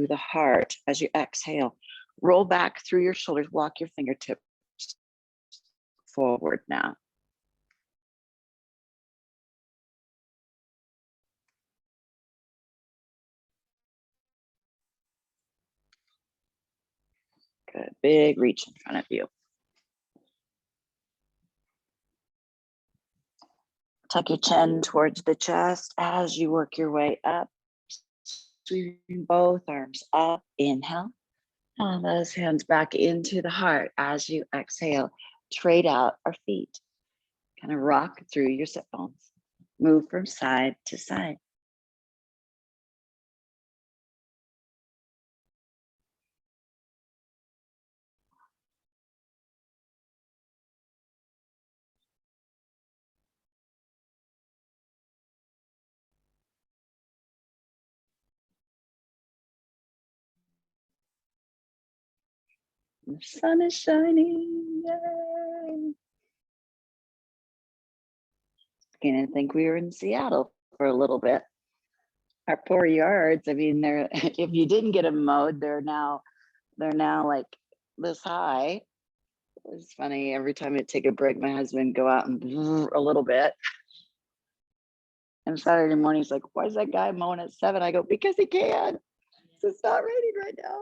the heart as you exhale. Roll back through your shoulders, walk your fingertips forward now. Good, big reach in front of you. Tuck your chin towards the chest as you work your way up. Sweeping both arms up, inhale. And those hands back into the heart as you exhale. Trade out our feet. Kind of rock through your sit bones. Move from side to side. The sun is shining. Yay. I didn't think we were in Seattle for a little bit. Our poor yards, I mean, they're if you didn't get them mowed, they're now like this high. It's funny, every time I take a break, my husband go out and a little bit. And Saturday morning, he's like, why is that guy mowing at 7? I go, because he can. It's not raining right now.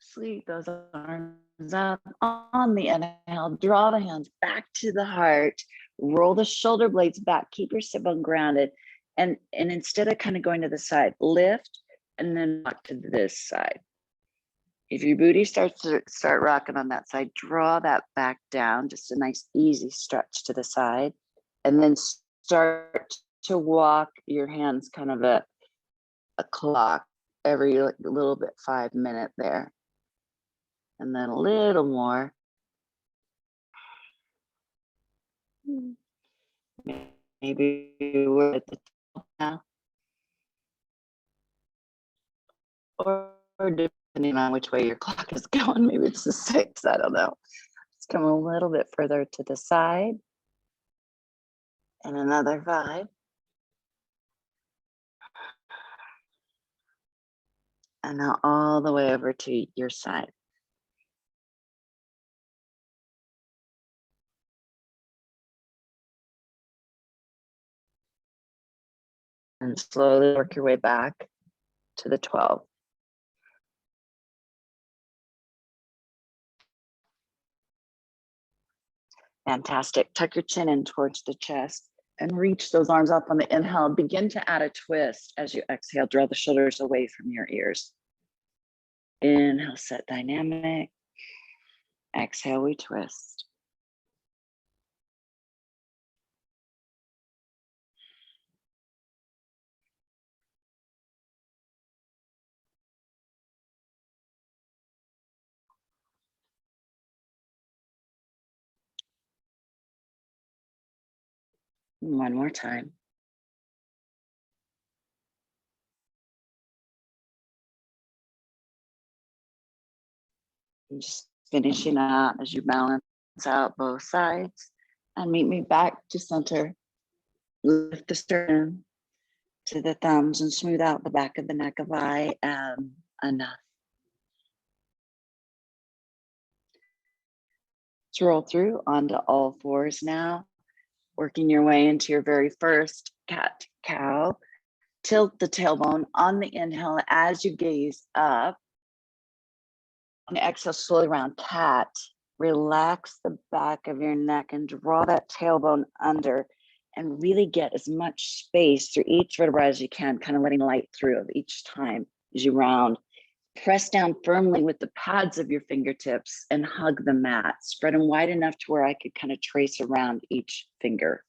Sweep those arms up on the inhale. Draw the hands back to the heart. Roll the shoulder blades back. Keep your sit bone grounded. And instead of kind of going to the side, lift and then walk to this side. If your booty starts to start rocking on that side, draw that back down. Just a nice easy stretch to the side. And then start to walk your hands kind of a clock every little bit, 5 minutes there. And then a little more. Maybe we're at the top now. Or depending on which way your clock is going, maybe it's the 6, I don't know. Let's come a little bit further to the side. And another 5. And now all the way over to your side. And slowly work your way back to the 12. Fantastic. Tuck your chin in towards the chest and reach those arms up on the inhale. Begin to add a twist as you exhale. Draw the shoulders away from your ears. Inhale, set dynamic. Exhale, we twist. One more time. And just finishing up as you balance out both sides and meet me back to center. Lift the sternum to the thumbs and smooth out the back of the neck of I am enough. Let's roll through onto all fours now, working your way into your very first cat cow. Tilt the tailbone on the inhale as you gaze up. On the exhale, slowly round cat. Relax the back of your neck and draw that tailbone under and really get as much space through each vertebra as you can, kind of letting light through each time as you round. Press down firmly with the pads of your fingertips and hug the mat. Spread them wide enough to where I could kind of trace around each finger.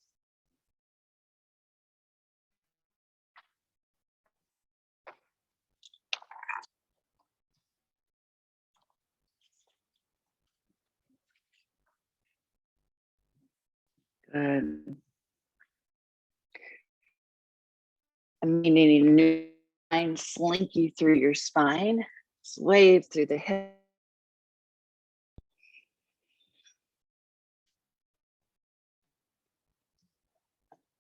Good. I'm needing a new line slinky through your spine. Wave through the hip.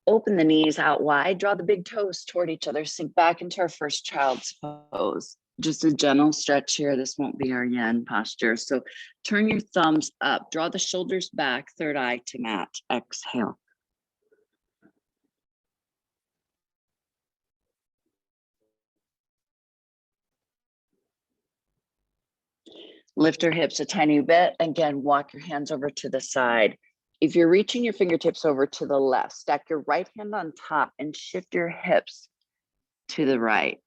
Open the knees out wide, draw the big toes toward each other, sink back into our first child's pose. Just a gentle stretch here. This won't be our yin posture. So turn your thumbs up, draw the shoulders back, third eye to mat. Exhale. Lift your hips a tiny bit. Again, walk your hands over to the side. If you're reaching your fingertips over to the left, stack your right hand on top and shift your hips to the right.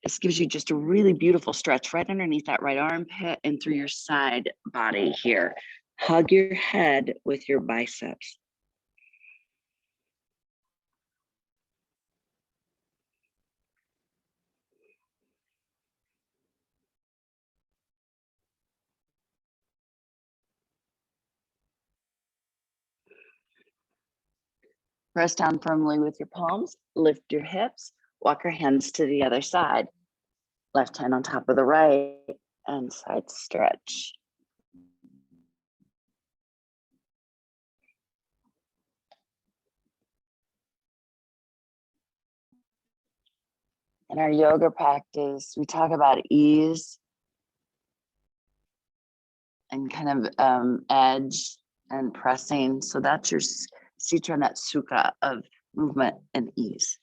This gives you just a really beautiful stretch right underneath that right armpit and through your side body here. Hug your head with your biceps. Press down firmly with your palms, lift your hips, walk your hands to the other side. Left hand on top of the right and side stretch. In our yoga practice, we talk about ease and kind of edge and pressing. So that's your Sitra Sukha of movement and ease.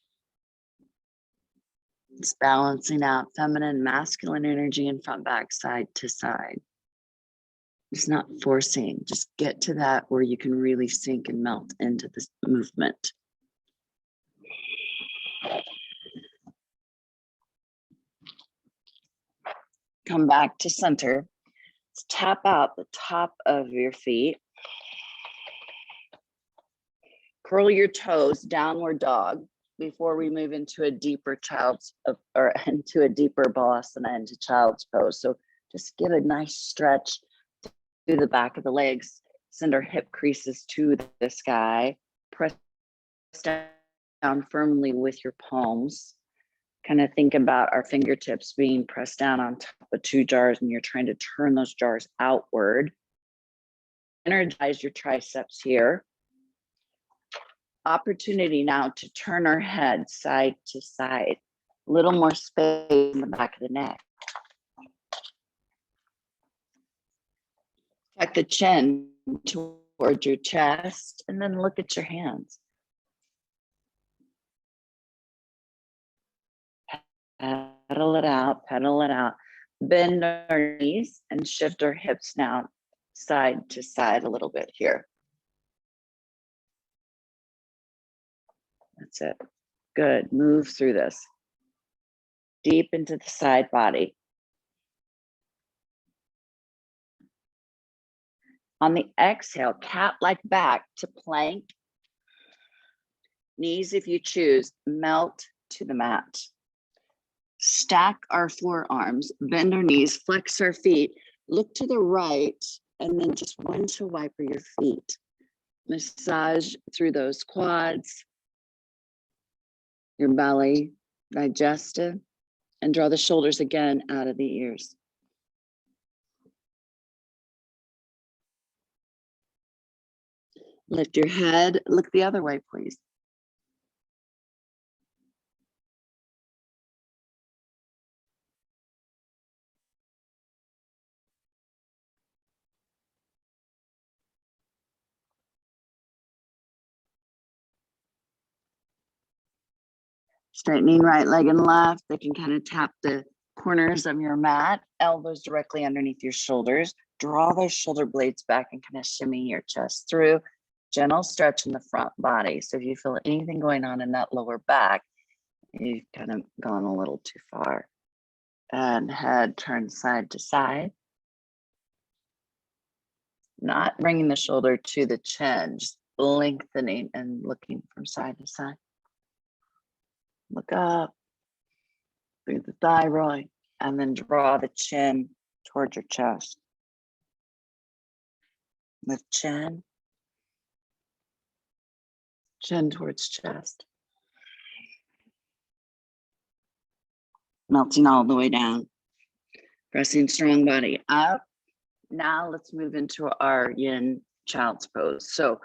It's balancing out feminine, masculine energy in front, back, side to side. It's not forcing, just get to that where you can really sink and melt into this movement. Come back to center. Let's tap out the top of your feet. Curl your toes, downward dog, before we move into a deeper into a deeper Balasana, into child's pose. So just give a nice stretch through the back of the legs. Send our hip creases to the sky. Press down firmly with your palms. Kind of think about our fingertips being pressed down on top of two jars, and you're trying to turn those jars outward. Energize your triceps here. Opportunity now to turn our head side to side. A little more space in the back of the neck. Tuck the chin towards your chest and then look at your hands. Pedal it out, pedal it out. Bend our knees and shift our hips now side to side a little bit here. That's it. Good. Move through this. Deep into the side body. On the exhale, cat-like back to plank. Knees, if you choose, melt to the mat. Stack our forearms, bend our knees, flex our feet, look to the right, and then just windshield wiper your feet. Massage through those quads, your belly, digestive, and draw the shoulders again out of the ears. Lift your head, look the other way, please. Straightening right leg and left. They can kind of tap the corners of your mat, elbows directly underneath your shoulders. Draw those shoulder blades back and kind of shimmy your chest through. Gentle stretch in the front body. So if you feel anything going on in that lower back, you've kind of gone a little too far. And head turns side to side. Not bringing the shoulder to the chin, just lengthening and looking from side to side. Look up through the thyroid and then draw the chin towards your chest. Lift chin towards chest. Melting all the way down. Pressing strong body up. Now let's move into our yin child's pose. So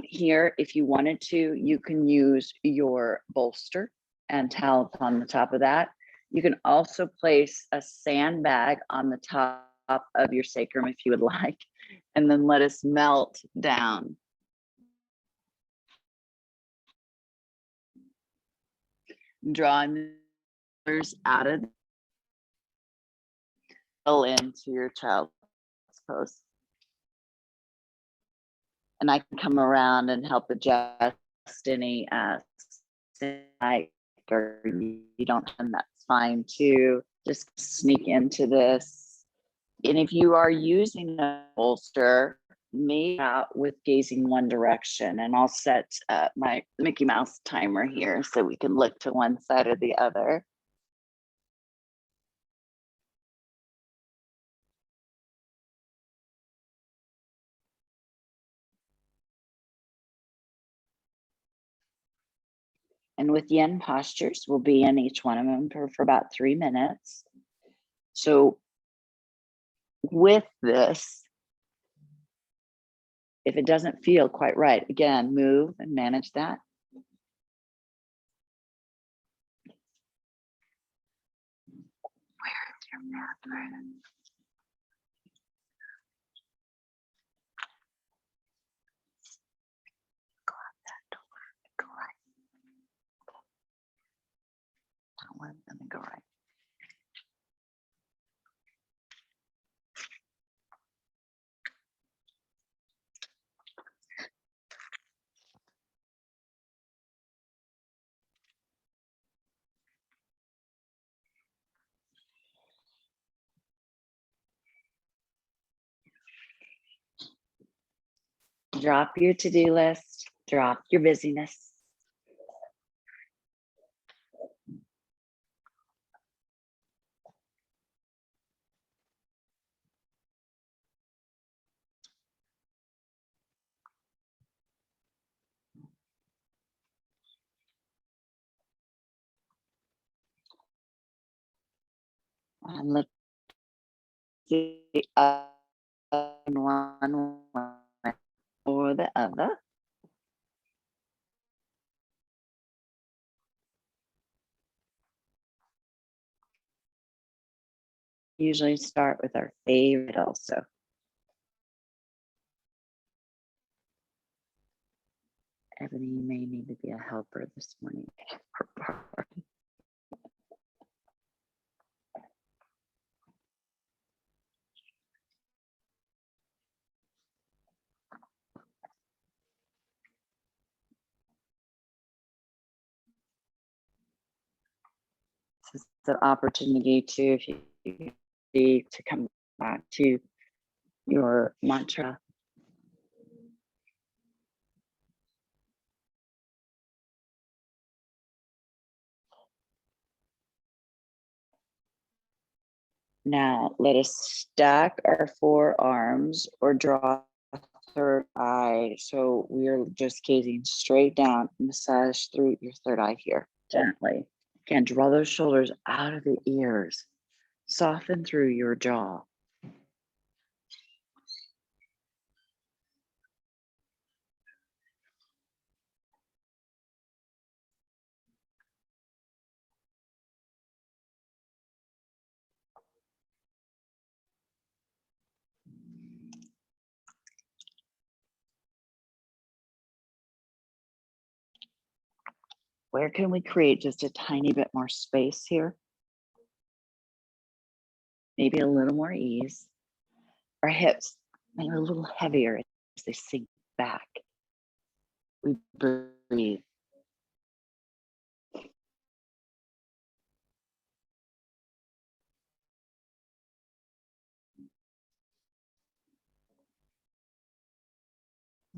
Here, if you wanted to, you can use your bolster and towel on the top of that. You can also place a sandbag on the top of your sacrum if you would like, and then let us melt down. Drawing the shoulders out of into your child's pose. And I can come around and help adjust any or you don't, and that's fine too. Just sneak into this. And if you are using a bolster, maybe out with gazing one direction, and I'll set my Mickey Mouse timer here so we can look to one side or the other. And with yin postures, we'll be in each one of them for about 3 minutes. So with this, if it doesn't feel quite right, again, move and manage that. Where is your bathroom? Go out that door, go right. That one, and then go right. Drop your to-do list, drop your busyness. And let's see one or the other. Usually start with our favorite also. Ebony may need to be a helper this morning. This is the opportunity to, if you need to come back to your mantra. Now let us stack our forearms or draw a third eye. So we're just gazing straight down, massage through your third eye here, gently. Again, draw those shoulders out of the ears, soften through your jaw. Where can we create just a tiny bit more space here? Maybe a little more ease. Our hips maybe a little heavier as they sink back. We breathe.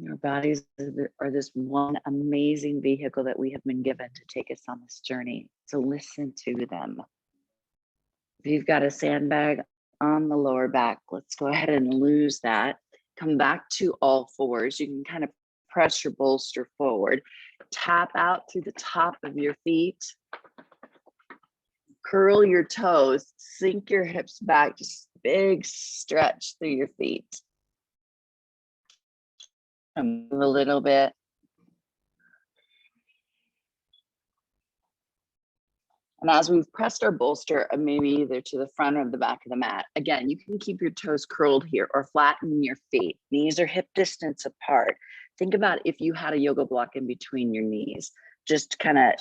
Our bodies are this one amazing vehicle that we have been given to take us on this journey. So listen to them. If you've got a sandbag on the lower back, let's go ahead and lose that. Come back to all fours. You can kind of press your bolster forward. Tap out through the top of your feet. Curl your toes. Sink your hips back. Just big stretch through your feet. Move a little bit. And as we've pressed our bolster, maybe either to the front or the back of the mat, again, you can keep your toes curled here or flatten your feet. Knees are hip distance apart. Think about if you had a yoga block in between your knees, just kind of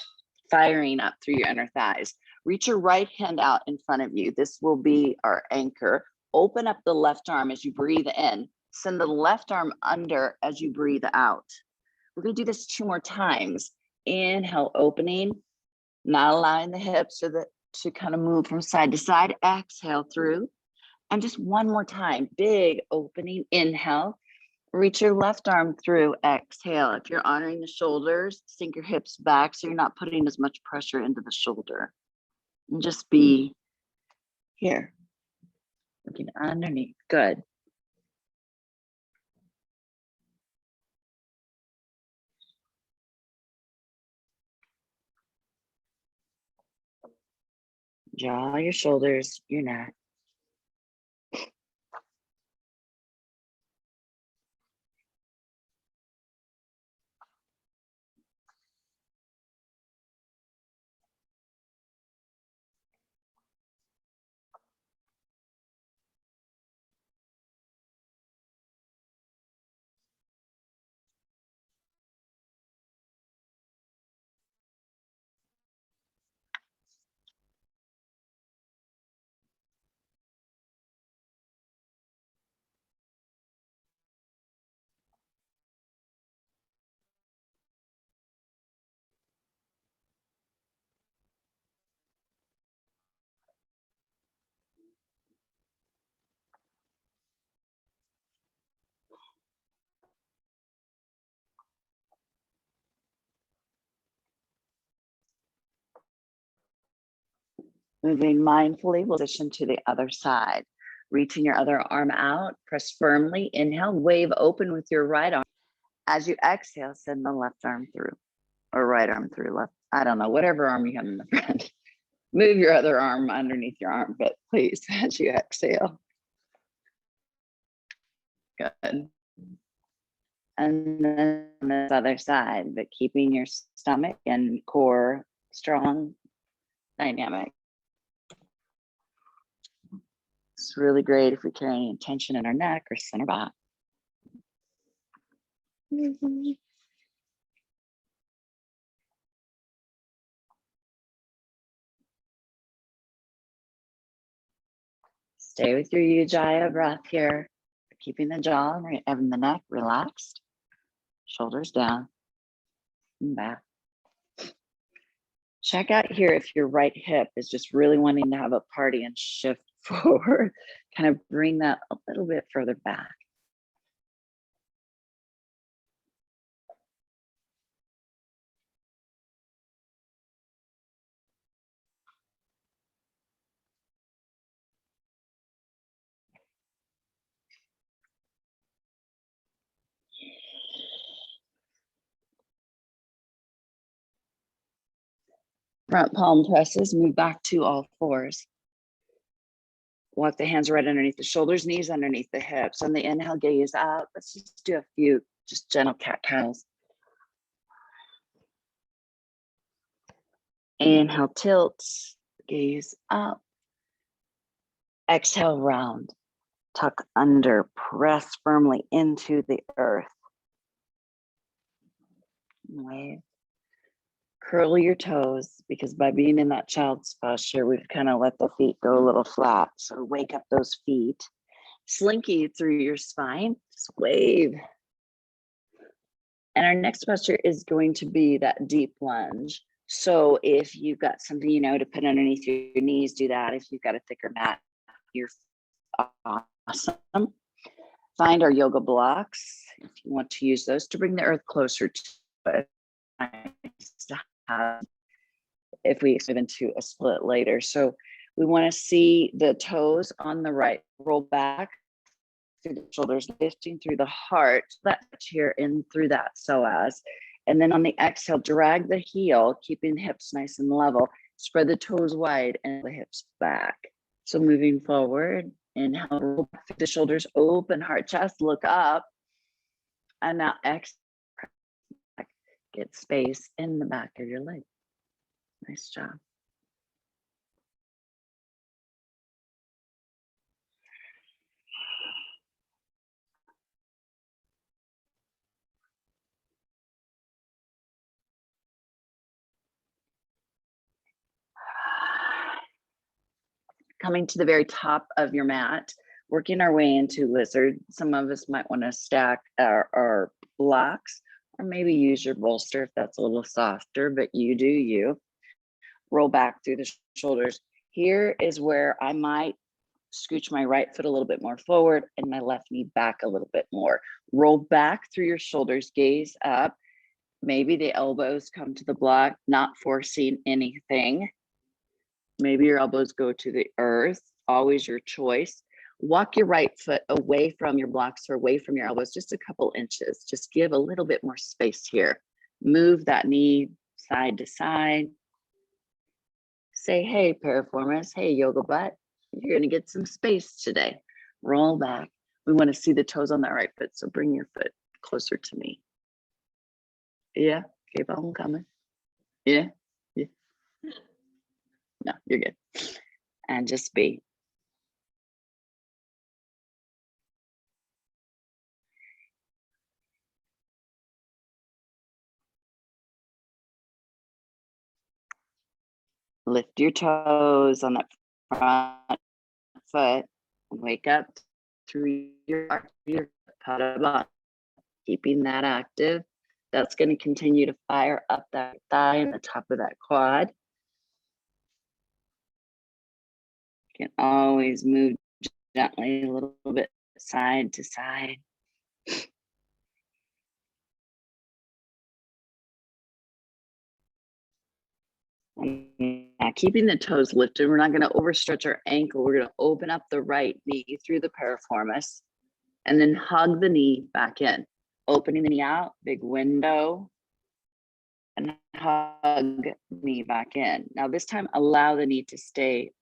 firing up through your inner thighs. Reach your right hand out in front of you. This will be our anchor. Open up the left arm as you breathe in. Send the left arm under as you breathe out. We're going to do this 2 more times. Inhale, opening, not allowing the hips to kind of move from side to side. Exhale through. And just 1 more time. Big opening. Inhale. Reach your left arm through. Exhale. If you're honoring the shoulders, sink your hips back so you're not putting as much pressure into the shoulder. And just be here. Looking underneath. Good. Draw your shoulders, your neck. Moving mindfully, we'll position to the other side. Reaching your other arm out, press firmly. Inhale, wave open with your right arm. As you exhale, send the left arm through, or right arm through, left. I don't know, whatever arm you have in the front. Move your other arm underneath your armpit, please, as you exhale. Good. And then on this other side, but keeping your stomach and core strong, dynamic. It's really great if we carry any tension in our neck or center back. Stay with your Ujjayi breath here, keeping the jaw and the neck relaxed, shoulders down and back. Check out here if your right hip is just really wanting to have a party and shift forward, kind of bring that a little bit further back. Front palm presses, move back to all fours. Walk the hands right underneath the shoulders, knees underneath the hips. On the inhale, gaze up. Let's just do a few, just gentle cat-cows. Inhale, tilt, gaze up. Exhale, round. Tuck under, press firmly into the earth. Wave. Curl your toes, because by being in that child's posture, we've kind of let the feet go a little flat. So wake up those feet. Slinky through your spine, just wave. And our next posture is going to be that deep lunge. So if you've got something, to put underneath your knees, do that. If you've got a thicker mat, you're awesome. Find our yoga blocks if you want to use those to bring the earth closer to it. If we move into a split later. So we want to see the toes on the right, roll back through the shoulders, lifting through the heart, that here in through that psoas. And then on the exhale, drag the heel, keeping the hips nice and level, spread the toes wide and the hips back. So moving forward, inhale, roll back through the shoulders, open heart chest, look up. And now exhale, get space in the back of your leg. Nice job. Coming to the very top of your mat, working our way into lizard. Some of us might want to stack our blocks, or maybe use your bolster if that's a little softer, but you do you. Roll back through the shoulders. Here is where I might scooch my right foot a little bit more forward and my left knee back a little bit more. Roll back through your shoulders, gaze up. Maybe the elbows come to the block, not forcing anything. Maybe your elbows go to the earth, always your choice. Walk your right foot away from your blocks or away from your elbows, just a couple inches. Just give a little bit more space here. Move that knee side to side. Say, hey, piriformis, hey, yoga butt, you're gonna get some space today. Roll back. We wanna see the toes on that right foot, so bring your foot closer to me. Yeah, keep on coming. Yeah, yeah. No, you're good. And just be. Lift your toes on that front foot. Wake up through your pada, keeping that active. That's going to continue to fire up that thigh and the top of that quad. You can always move gently a little bit side to side. Keeping the toes lifted, we're not going to overstretch our ankle. We're going to open up the right knee through the piriformis and then hug the knee back in. Opening the knee out, big window, and hug knee back in. Now this time, allow the knee to stay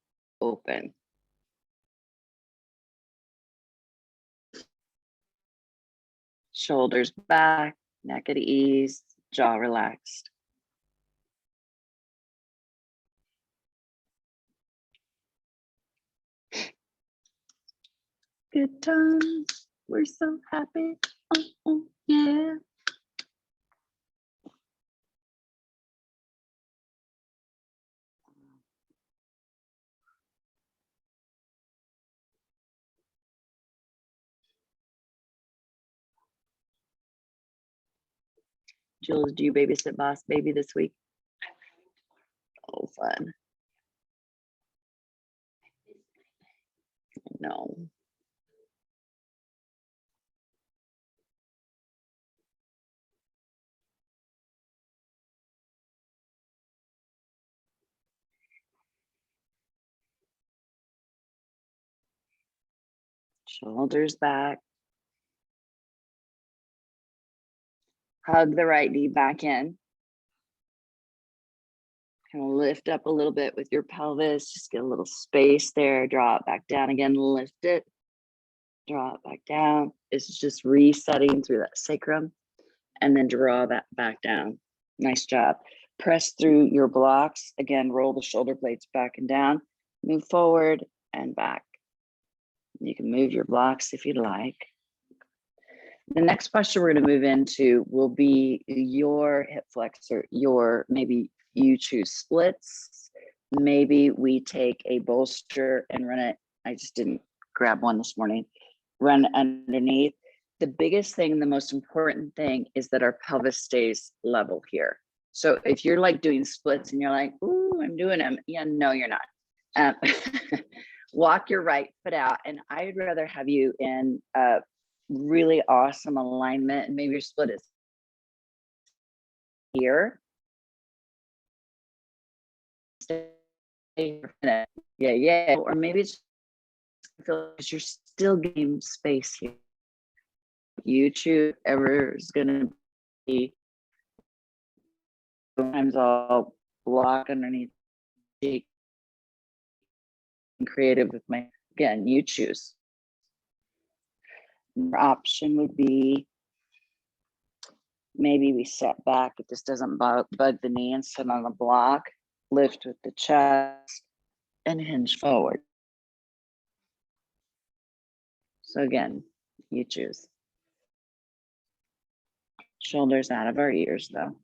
open. Shoulders back, neck at ease, jaw relaxed. Good times, we're so happy. Oh, yeah. Jules, do you babysit Boss Baby this week? Oh, fun. No. Shoulders back. Hug the right knee back in. Kind of lift up a little bit with your pelvis. Just get a little space there. Draw it back down again. Lift it. Draw it back down. It's just resetting through that sacrum. And then draw that back down. Nice job. Press through your blocks. Again, roll the shoulder blades back and down. Move forward and back. You can move your blocks if you'd like. The next posture we're going to move into will be your hip flexor. Maybe you choose splits. Maybe we take a bolster and run it. I just didn't grab one this morning. Run underneath. The biggest thing, the most important thing is that our pelvis stays level here. So if you're like doing splits and you're like, ooh, I'm doing them. Yeah, no, you're not. Walk your right foot out. And I'd rather have you in really awesome alignment, and maybe your split is here. Yeah. Or maybe it's feel like you're still getting space here. You choose whatever is gonna be. Sometimes I'll block underneath and creative with my, again, you choose. Your option would be Maybe we set back if this doesn't bug the knee and sit on the block. Lift with the chest and hinge forward. So again, you choose. Shoulders out of our ears though.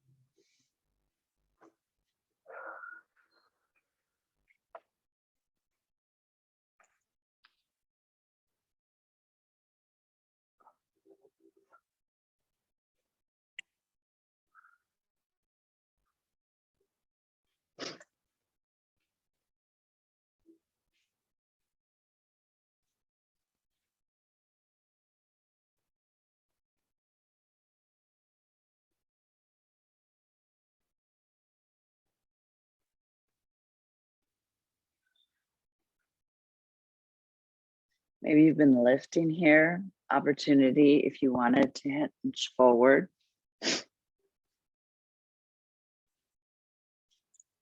Maybe you've been lifting here. Opportunity if you wanted to hinge forward.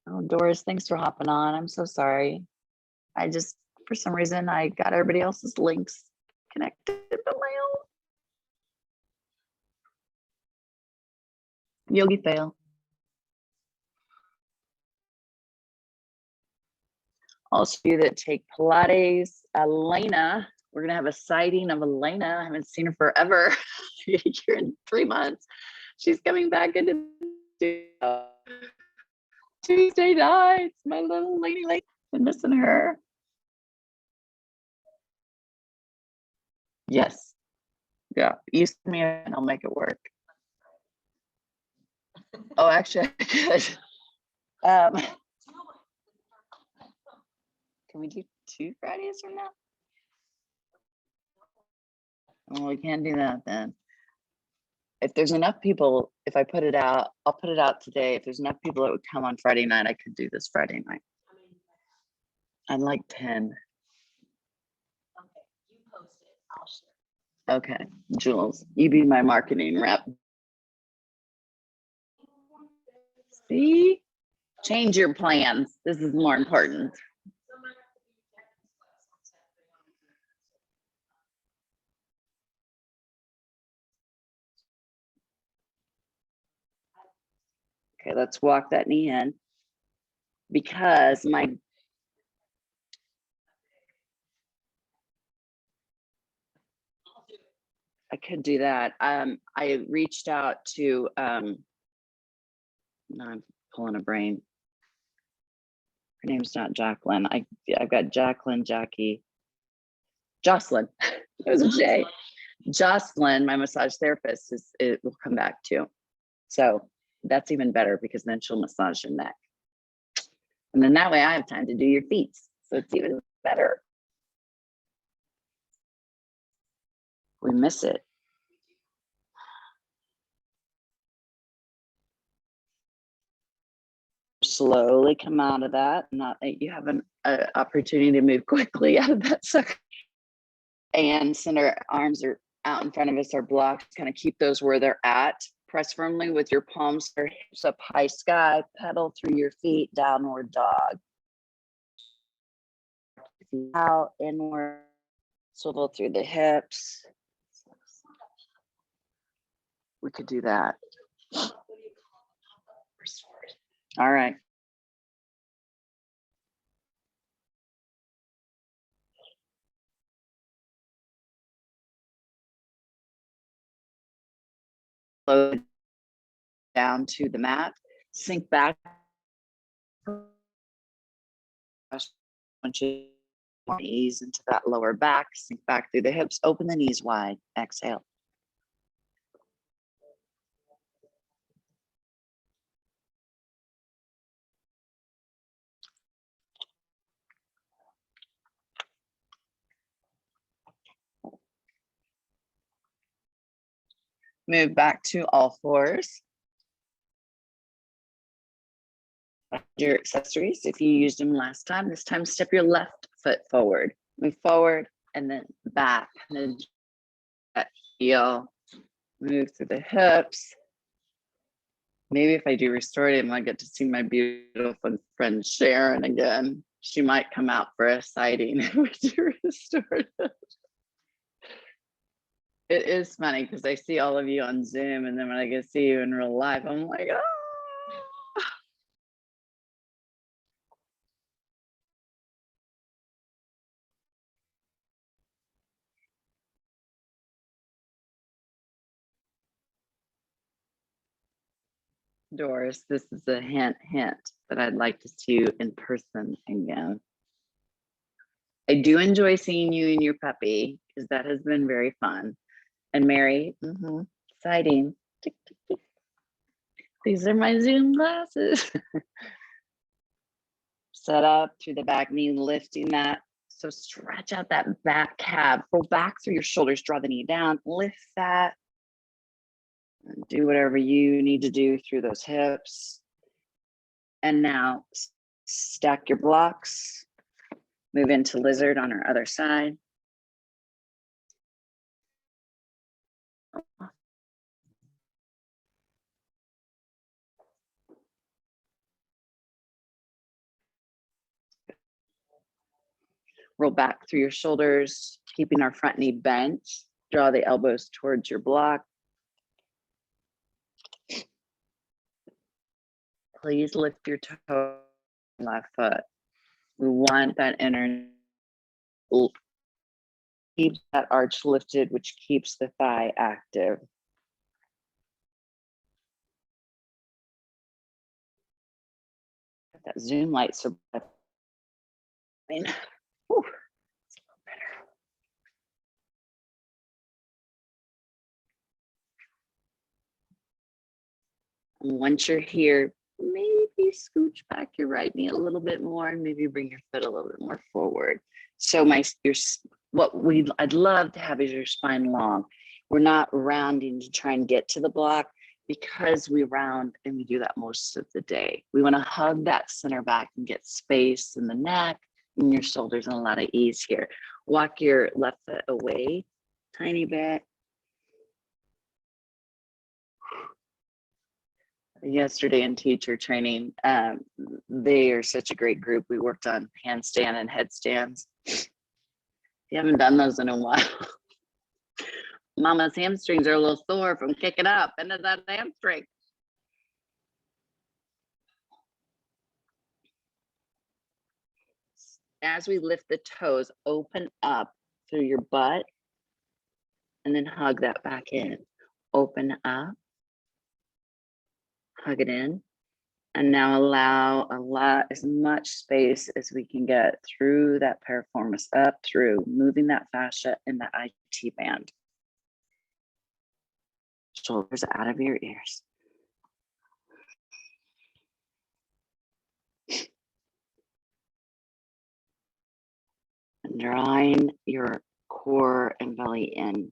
Oh, Doris, thanks for hopping on. I'm so sorry. I just, for some reason, I got everybody else's links connected to my own. Yogi fail. Also, you that take Pilates, Elena, we're gonna have a sighting of Elena. I haven't seen her forever. Here in 3 months. She's coming back into Tuesday nights. My little lady, been missing her. Yes. Yeah. You send me and I'll make it work. Oh, actually, I could. Can we do 2 Fridays from now? Well, we can't do that then. If there's enough people, if I put it out, I'll put it out today. If there's enough people that would come on Friday night, I could do this Friday night. I'd like 10. Okay, you post it, I'll share. Okay, Jules, you be my marketing rep. See? Change your plans. This is more important. Okay, let's walk that knee in because I could do that. I reached out to, now I'm pulling a brain. Her name's not Jacqueline. I've got Jacqueline, Jackie, Jocelyn. It was a J. Jocelyn, my massage therapist, it will come back too. So that's even better because then she'll massage your neck. And then that way I have time to do your feet. So it's even better. We miss it. Slowly come out of that. Not that you have an opportunity to move quickly out of that sucker. And send our arms are out in front of us, our blocks, kind of keep those where they're at. Press firmly with your palms or hips up high sky, pedal through your feet, downward dog. Out, inward, swivel through the hips. We could do that. All right. Slow down to the mat, sink back. Ease into that lower back, sink back through the hips, open the knees wide, exhale. Move back to all fours. Your accessories, if you used them last time, this time step your left foot forward. Move forward and then back. And then that heel. Move through the hips. Maybe if I do restorative, I get to see my beautiful friend Sharon again. She might come out for a sighting if we do restorative. It is funny because I see all of you on Zoom, and then when I get to see you in real life, I'm like, oh. Doris, this is a hint that I'd like to see you in person again. I do enjoy seeing you and your puppy because that has been very fun. And Mary, exciting. Tick, tick, tick. These are my Zoom glasses. Set up through the back knee, lifting that. So stretch out that back calf, roll back through your shoulders, draw the knee down, lift that. And do whatever you need to do through those hips. And now stack your blocks. Move into lizard on our other side. Roll back through your shoulders, keeping our front knee bent. Draw the elbows towards your block. Please lift your toe, left foot. We want that inner, keep that arch lifted, which keeps the thigh active. That Zoom light so bright. Whew, it's a little better. And once you're here, maybe scooch back your right knee a little bit more, and maybe bring your foot a little bit more forward. So I'd love to have is your spine long. We're not rounding to try and get to the block because we round and we do that most of the day. We want to hug that center back and get space in the neck and your shoulders and a lot of ease here. Walk your left foot away tiny bit. Yesterday in teacher training, they are such a great group. We worked on handstand and headstands. If you haven't done those in a while, mama's hamstrings are a little sore from kicking up into that hamstring. As we lift the toes, open up through your butt and then hug that back in. Open up, hug it in. And now allow as much space as we can get through that piriformis, up through, moving that fascia in the IT band. Shoulders out of your ears. And drawing your core and belly in.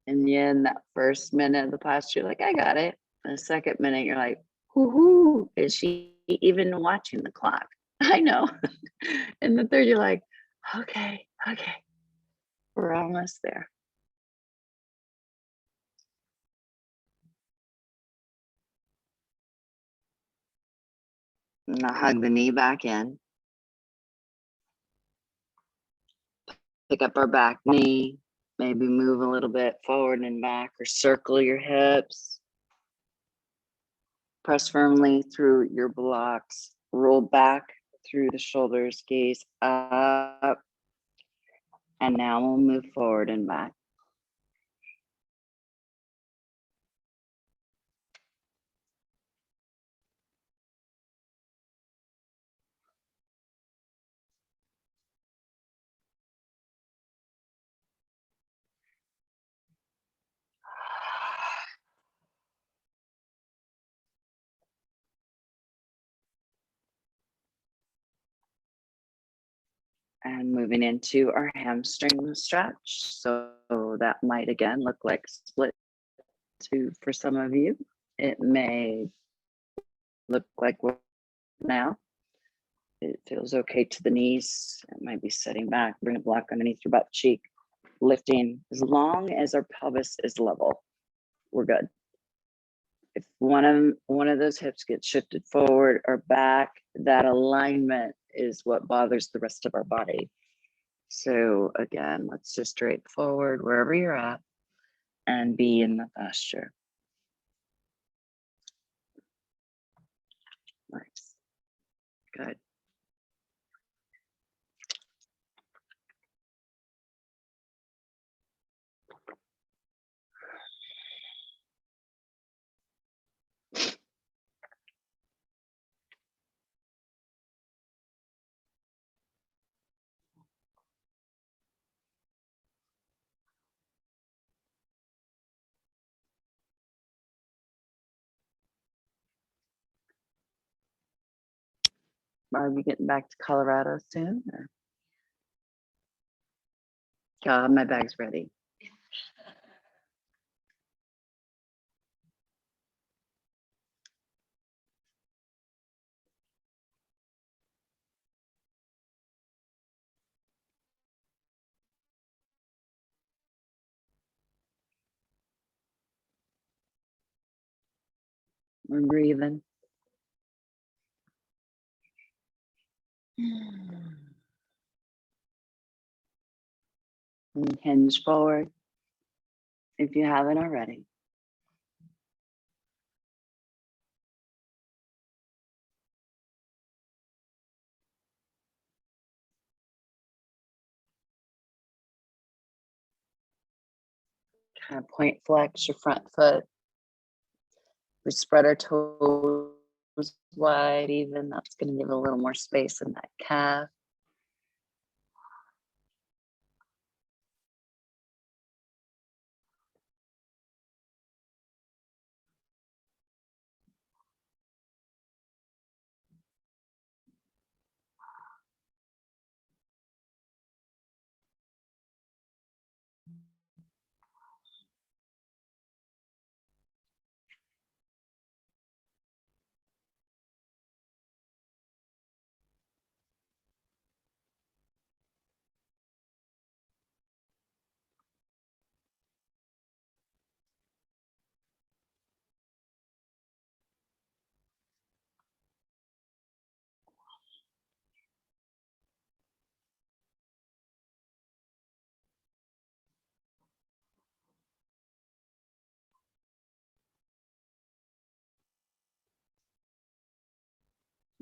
And in that first minute of the posture, you're like, I got it. And the second minute, you're like, whoo, is she even watching the clock? I know. And the third, you're like, okay, we're almost there. Now hug the knee back in. Pick up our back knee. Maybe move a little bit forward and back or circle your hips. Press firmly through your blocks. Roll back through the shoulders, gaze up. And now we'll move forward and back. And moving into our hamstring stretch. So that might again look like split two for some of you. It may look like now. It feels okay to the knees. It might be sitting back, bring a block underneath your butt cheek, lifting. As long as our pelvis is level, we're good. If one of those hips gets shifted forward or back, that alignment is what bothers the rest of our body. So again, let's just straight forward wherever you're at and be in the posture. Nice. Good. Are we getting back to Colorado soon? Or? My bag's ready. We're breathing. And hinge forward if you haven't already. Kind of point flex your front foot. We spread our toes wide even. That's going to give a little more space in that calf.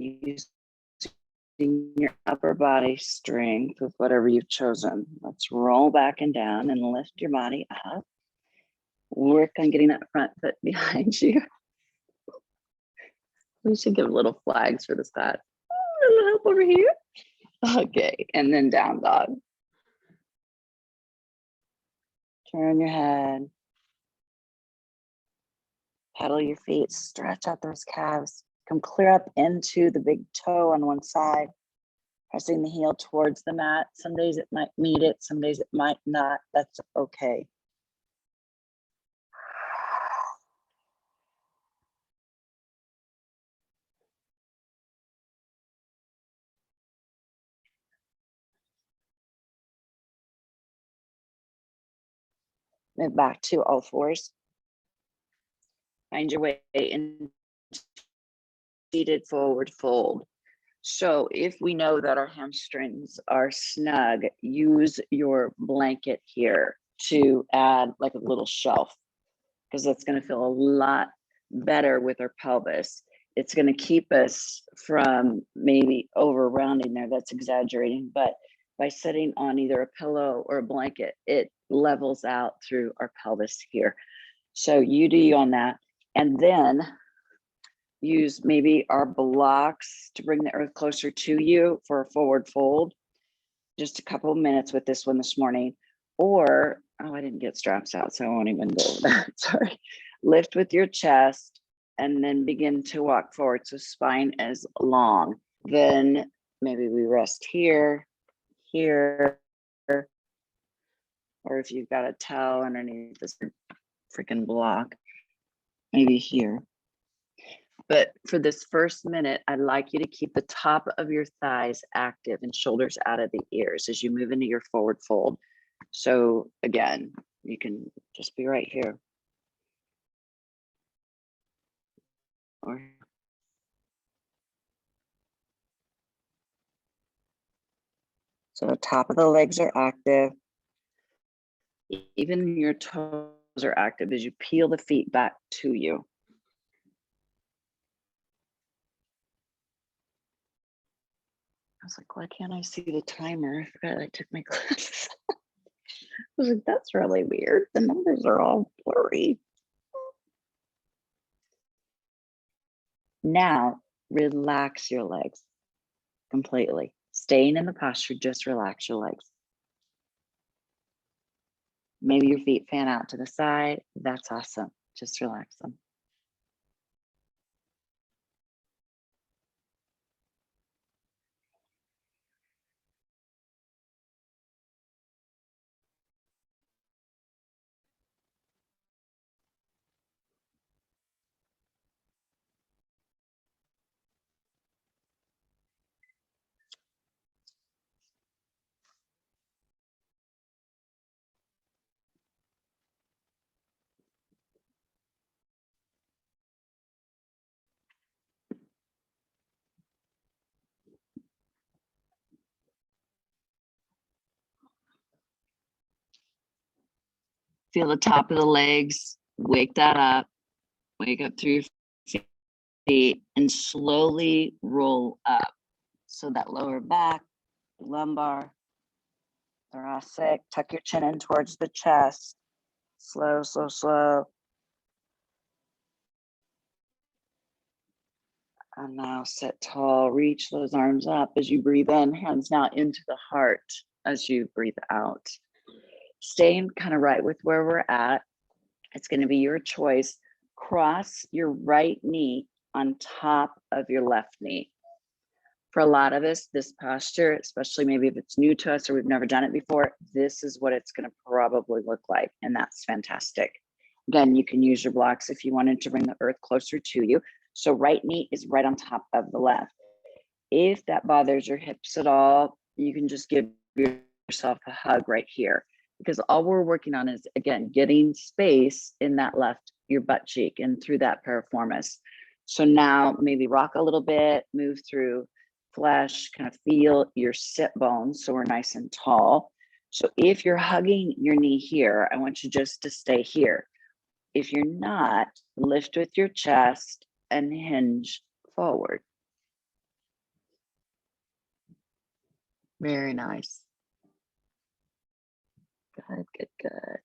Using your upper body strength with whatever you've chosen. Let's roll back and down and lift your body up. Work on getting that front foot behind you. We should give little flags for this side. A little help over here. Okay, and then down dog. Turn your head. Pedal your feet, stretch out those calves. Come clear up into the big toe on one side, pressing the heel towards the mat. Some days it might meet it, some days it might not. That's okay. Move back to all fours. Find your way in seated forward fold. So if we know that our hamstrings are snug, use your blanket here to add like a little shelf, because that's going to feel a lot better with our pelvis. It's going to keep us from maybe over rounding there. That's exaggerating, but by sitting on either a pillow or a blanket, it levels out through our pelvis here. So you do you on that. And then use maybe our blocks to bring the earth closer to you for a forward fold. Just a couple of minutes with this one this morning. Or, oh, I didn't get straps out, so I won't even go over that. Sorry. Lift with your chest and then begin to walk forward. So spine is long. Then maybe we rest here, here, or if you've got a towel underneath this freaking block, maybe here. But for this first minute, I'd like you to keep the top of your thighs active and shoulders out of the ears as you move into your forward fold. So again, you can just be right here. Or so the top of the legs are active. Even your toes are active as you peel the feet back to you. I was like, why can't I see the timer? I forgot I took my glasses. I was like, that's really weird. The numbers are all blurry. Now, relax your legs completely. Staying in the posture, just relax your legs. Maybe your feet fan out to the side. That's awesome. Just relax them. Feel the top of the legs. Wake that up. Wake up through your feet and slowly roll up. So that lower back, lumbar, thoracic, tuck your chin in towards the chest. Slow, slow, slow. And now sit tall, reach those arms up as you breathe in, hands now into the heart as you breathe out. Staying kind of right with where we're at. It's going to be your choice. Cross your right knee on top of your left knee. For a lot of us, this posture, especially maybe if it's new to us or we've never done it before, this is what it's going to probably look like. And that's fantastic. Again, you can use your blocks if you wanted to bring the earth closer to you. So right knee is right on top of the left. If that bothers your hips at all, you can just give yourself a hug right here, because all we're working on is, again, getting space in that left, your butt cheek and through that piriformis. So now maybe rock a little bit, move through flesh, kind of feel your sit bones so we're nice and tall. So if you're hugging your knee here, I want you just to stay here. If you're not, lift with your chest and hinge forward. Very nice. Good, good, good.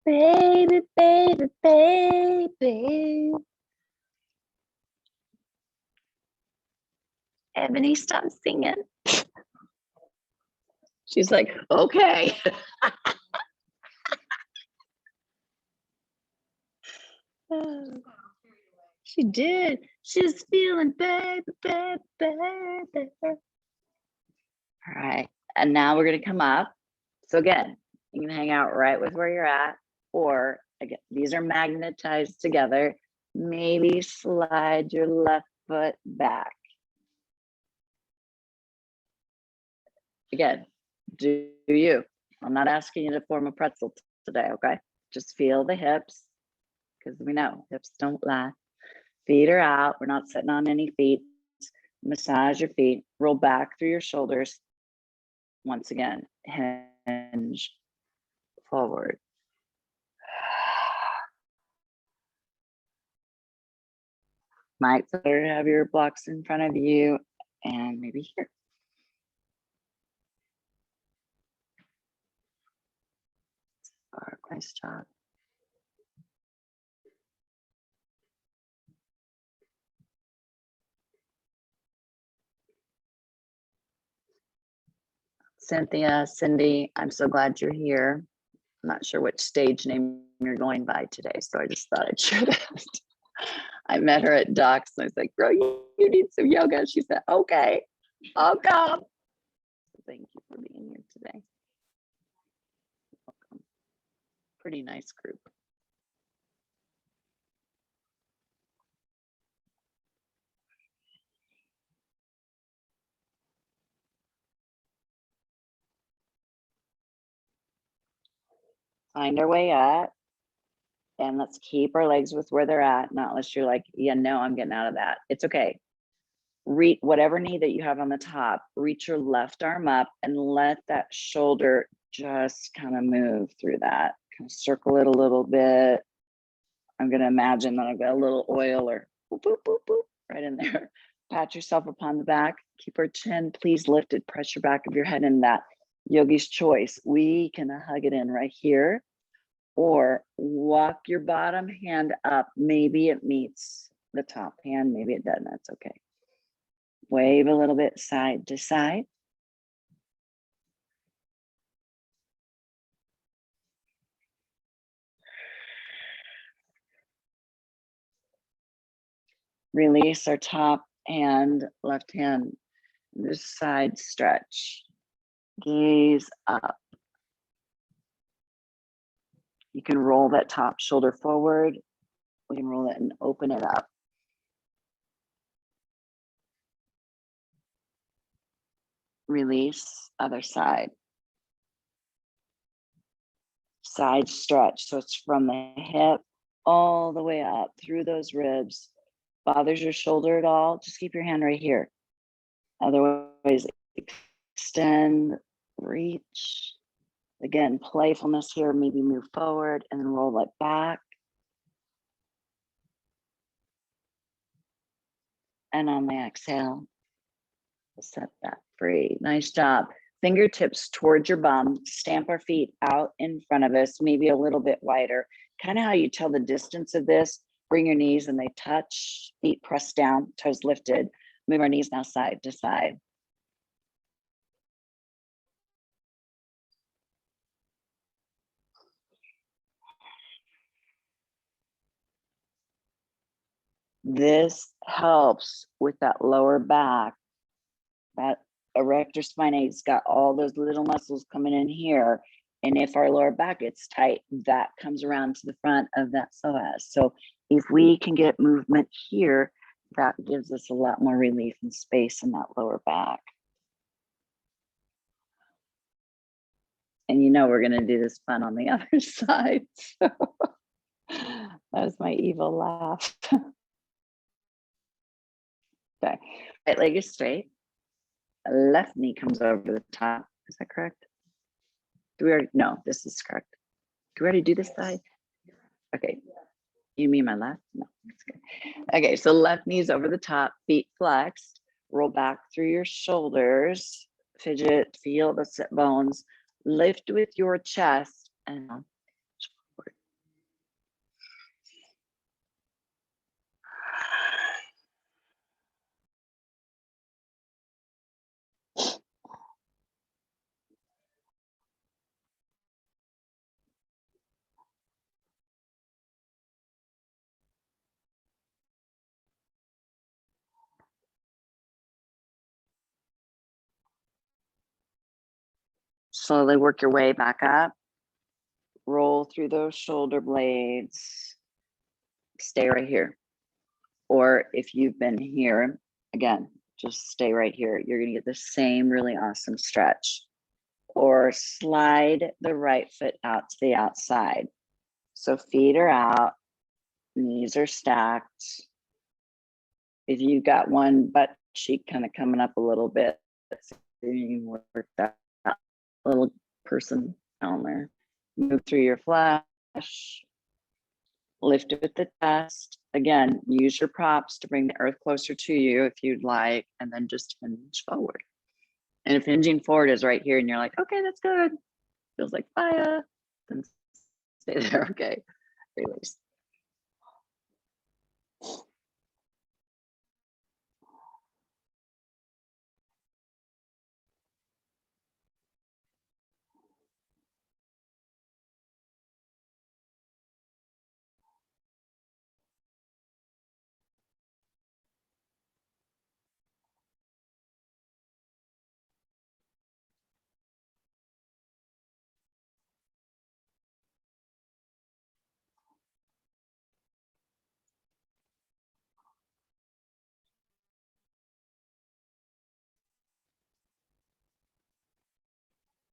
Baby, baby, baby. Ebony, stop singing. She's like, okay. She did. She's feeling baby, baby, baby. All right. And now we're going to come up. So again, you can hang out right with where you're at, or again, these are magnetized together. Maybe slide your left foot back. Again, do you. I'm not asking you to form a pretzel today, okay? Just feel the hips, because we know hips don't lie. Feet are out. We're not sitting on any feet. Massage your feet. Roll back through your shoulders. Once again, hinge forward. Might have your blocks in front of you and maybe here. Nice job. Cynthia, Cindy, I'm so glad you're here. I'm not sure which stage name you're going by today, so I just thought I'd share that. I met her at Doc's. And I was like, girl, you need some yoga. She said, okay, I'll come. Thank you for being here today. Welcome. Pretty nice group. Find our way up. And let's keep our legs with where they're at, not unless you're like, yeah, no, I'm getting out of that. It's okay. Reach whatever knee that you have on the top, reach your left arm up and let that shoulder just kind of move through that. Kind of circle it a little bit. I'm going to imagine that I've got a little oil or boop, boop, boop, boop, right in there. Pat yourself upon the back. Keep our chin, please lift it, press your back of your head in that yogi's choice. We can hug it in right here. Or walk your bottom hand up. Maybe it meets the top hand, maybe it doesn't, that's okay. Wave a little bit side to side. Release our top hand, left hand, this side stretch. Gaze up. You can roll that top shoulder forward. We can roll it and open it up. Release, other side. Side stretch, so it's from the hip all the way up through those ribs. Bothers your shoulder at all, just keep your hand right here. Otherwise, extend, reach. Again, playfulness here, maybe move forward and then roll it back. And on the exhale, we'll set that free. Nice job. Fingertips towards your bum, stamp our feet out in front of us, maybe a little bit wider. Kind of how you tell the distance of this. Bring your knees and they touch, feet pressed down, toes lifted. Move our knees now side to side. This helps with that lower back. That erector spinae's got all those little muscles coming in here. And if our lower back gets tight, that comes around to the front of that psoas. So if we can get movement here, that gives us a lot more relief and space in that lower back. And you know we're going to do this fun on the other side. So that was my evil laugh. Okay, right leg is straight. Left knee comes over the top. Is that correct? Do we already? No, this is correct. Do we already do this side? Okay. You mean my left? No, that's good. Okay, so left knee's over the top, feet flexed. Roll back through your shoulders. Fidget, feel the sit bones. Lift with your chest and forward. Slowly work your way back up. Roll through those shoulder blades. Stay right here. Or if you've been here, again, just stay right here. You're going to get the same really awesome stretch. Or slide the right foot out to the outside. So feet are out, knees are stacked. If you've got one butt cheek kind of coming up a little bit, you can work that little person down there. Move through your flesh. Lift it with the chest. Again, use your props to bring the earth closer to you if you'd like, and then just hinge forward. And if hinging forward is right here and you're like, okay, that's good. Feels like fire, then stay there, okay. Release.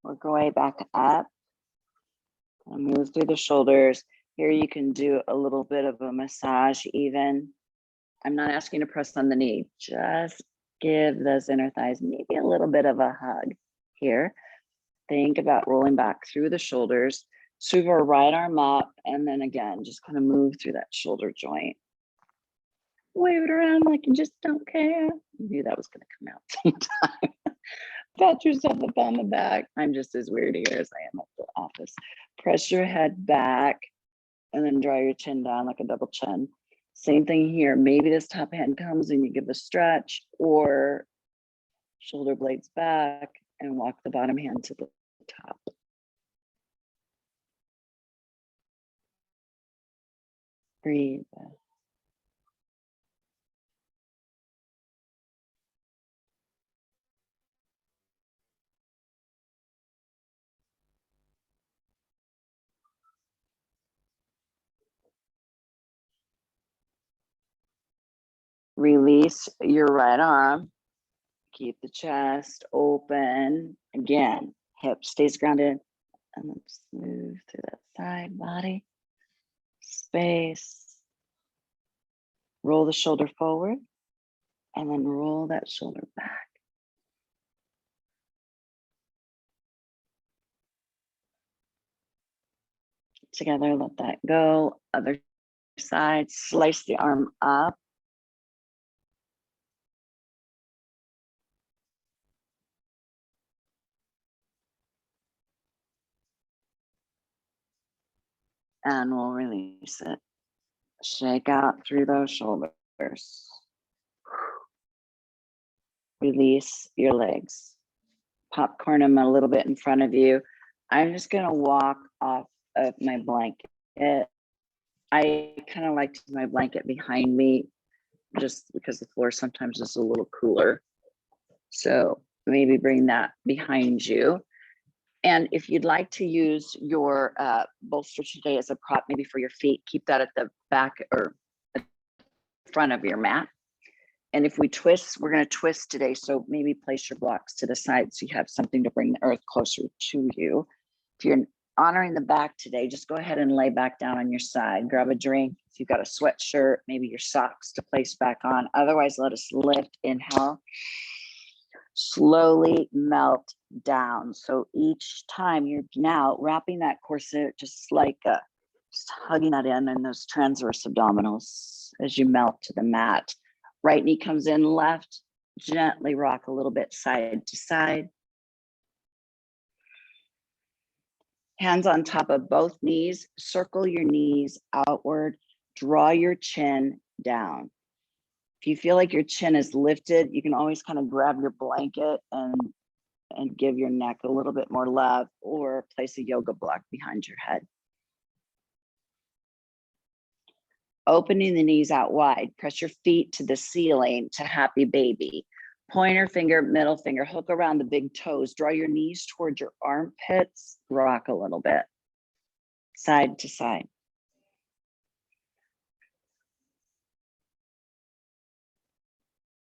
Work our way back up and move through the shoulders. Here you can do a little bit of a massage even. I'm not asking you to press on the knee, just give those inner thighs maybe a little bit of a hug here. Think about rolling back through the shoulders. Move our right arm up, and then again, just kind of move through that shoulder joint. Wave it around like you just don't care. You knew that was going to come out sometime. Pat yourself up on the back. I'm just as weird here as I am at the office. Press your head back, and then draw your chin down like a double chin. Same thing here. Maybe this top hand comes and you give a stretch, or shoulder blades back and walk the bottom hand to the top. Breathe. Release your right arm. Keep the chest open. Again, hip stays grounded. And then just move through that side body. Space. Roll the shoulder forward. And then roll that shoulder back. Together, let that go. Other side, slice the arm up. And we'll release it. Shake out through those shoulders. Release your legs. Popcorn them a little bit in front of you. I'm just gonna walk off of my blanket. I kind of like to have my blanket behind me just because the floor sometimes is a little cooler. So maybe bring that behind you. And if you'd like to use your bolster today as a prop, maybe for your feet, keep that at the back or front of your mat. And if we twist, we're going to twist today. So maybe place your blocks to the side so you have something to bring the earth closer to you. If you're honoring the back today, just go ahead and lay back down on your side. Grab a drink. If you've got a sweatshirt, maybe your socks to place back on. Otherwise, let us lift. Inhale. Slowly melt down. So each time you're now wrapping that corset, just like just hugging that in and those transverse abdominals as you melt to the mat. Right knee comes in, left, gently rock a little bit side to side. Hands on top of both knees, circle your knees outward, draw your chin down. If you feel like your chin is lifted, you can always kind of grab your blanket and give your neck a little bit more love, or place a yoga block behind your head. Opening the knees out wide, press your feet to the ceiling to happy baby. Pointer finger, middle finger, hook around the big toes. Draw your knees towards your armpits, rock a little bit, side to side.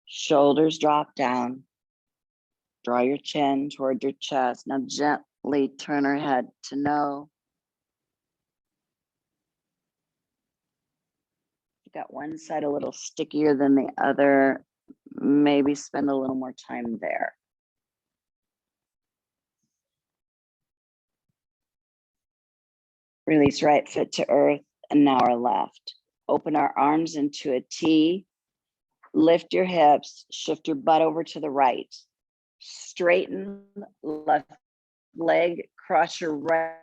Shoulders drop down. Draw your chin toward your chest. Now gently turn our head to no. You got one side a little stickier than the other. Maybe spend a little more time there. Release right foot to earth, and now our left. Open our arms into a T. Lift your hips, shift your butt over to the right. Straighten left leg, cross your right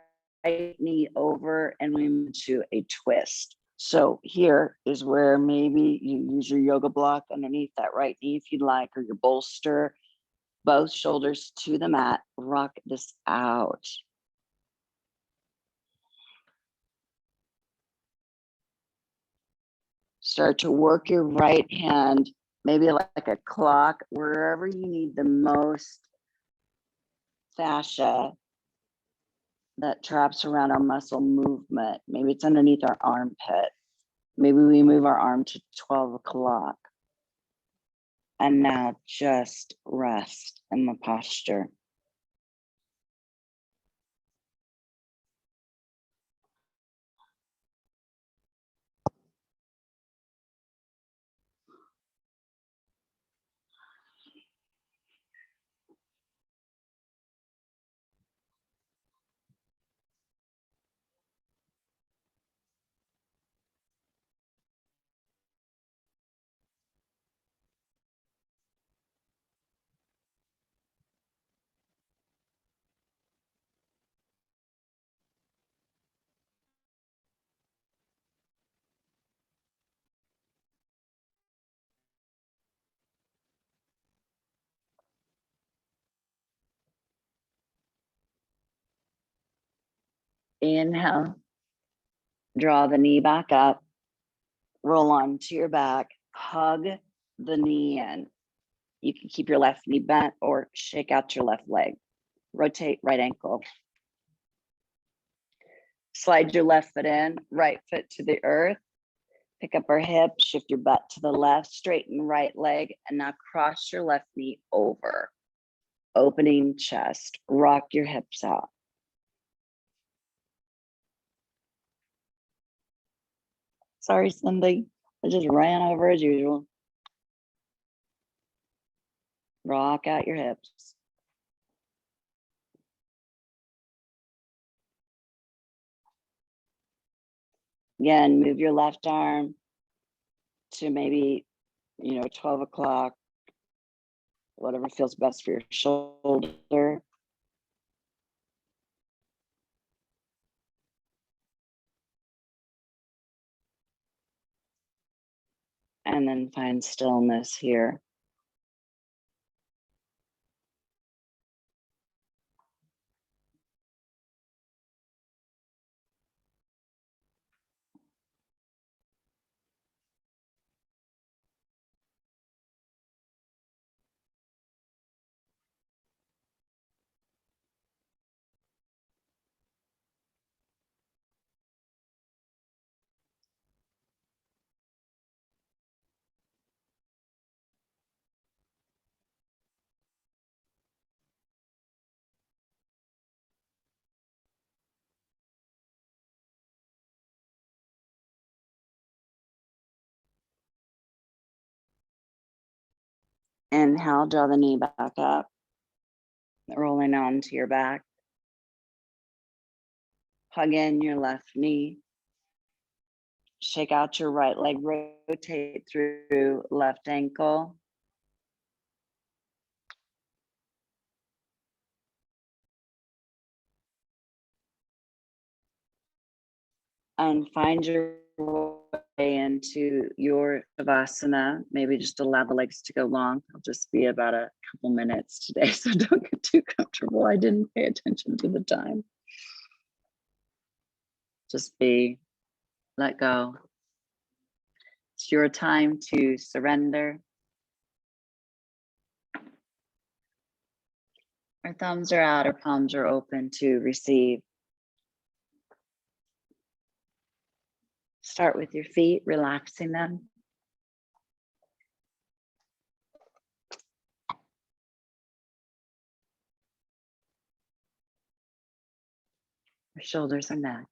knee over, and we move to a twist. So here is where maybe you use your yoga block underneath that right knee if you'd like, or your bolster. Both shoulders to the mat. Rock this out. Start to work your right hand, maybe like a clock, wherever you need the most fascia that traps around our muscle movement. Maybe it's underneath our armpit. Maybe we move our arm to 12 o'clock. And now just rest in the posture. Inhale, draw the knee back up, roll onto your back, hug the knee in. You can keep your left knee bent or shake out your left leg. Rotate right ankle. Slide your left foot in, right foot to the earth. Pick up our hip, shift your butt to the left, straighten right leg, and now cross your left knee over. Opening chest, rock your hips out. Sorry, Cindy, I just ran over as usual. Rock out your hips. Again, move your left arm to maybe, 12 o'clock, whatever feels best for your shoulder. And then find stillness here. Inhale, draw the knee back up, rolling onto your back. Hug in your left knee. Shake out your right leg, rotate through left ankle. And find your way into your Shavasana. Maybe just allow the legs to go long. It'll just be about a couple minutes today, so don't get too comfortable. I didn't pay attention to the time. Just let go. It's your time to surrender. Our thumbs are out, our palms are open to receive. Start with your feet, relaxing them. Your shoulders and neck.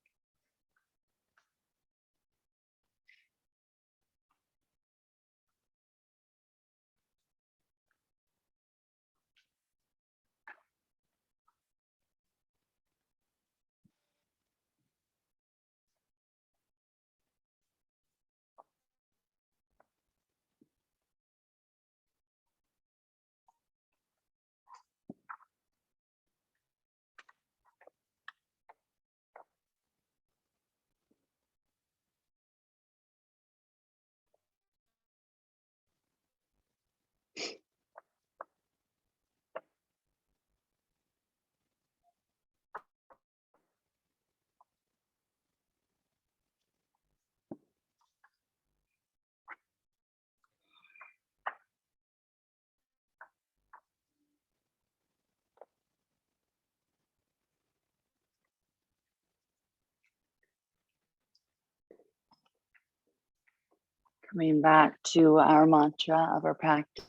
Coming back to our mantra of our practice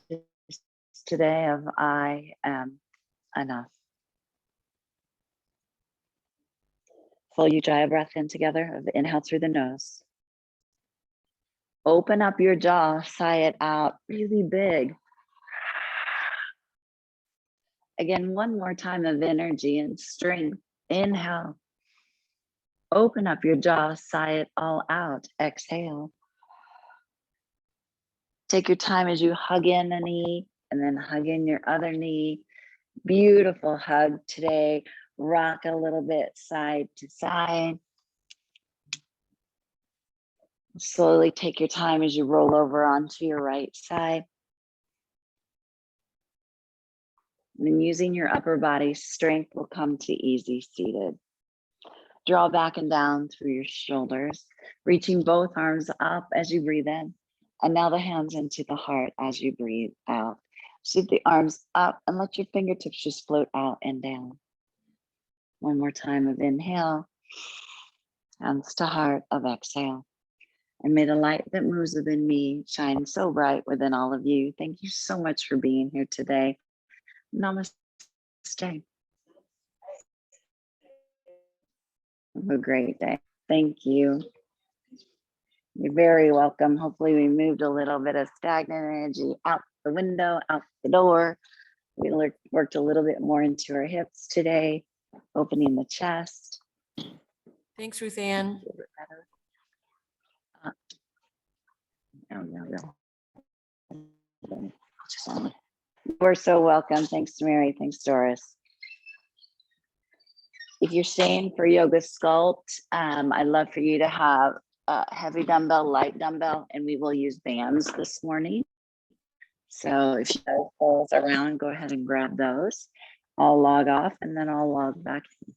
today of I am enough. Full Ujjayi breath in together of inhale through the nose. Open up your jaw, sigh it out really big. Again, one more time of energy and strength. Inhale. Open up your jaw, sigh it all out. Exhale. Take your time as you hug in a knee and then hug in your other knee. Beautiful hug today. Rock a little bit side to side. Slowly take your time as you roll over onto your right side. And then using your upper body strength will come to easy seated. Draw back and down through your shoulders, reaching both arms up as you breathe in. And now the hands into the heart as you breathe out. Sweep the arms up and let your fingertips just float out and down. One more time of inhale, hands to heart of exhale. And may the light that moves within me shine so bright within all of you. Thank you so much for being here today. Namaste. Have a great day. Thank you. You're very welcome. Hopefully we moved a little bit of stagnant energy out the window, out the door. We worked a little bit more into our hips today, opening the chest. Thanks, Ruth Ann. We're so welcome. Thanks, Mary. Thanks, Doris. If you're staying for yoga sculpt, I'd love for you to have a heavy dumbbell, light dumbbell, and we will use bands this morning. So if you have those around, go ahead and grab those. I'll log off and then I'll log back in.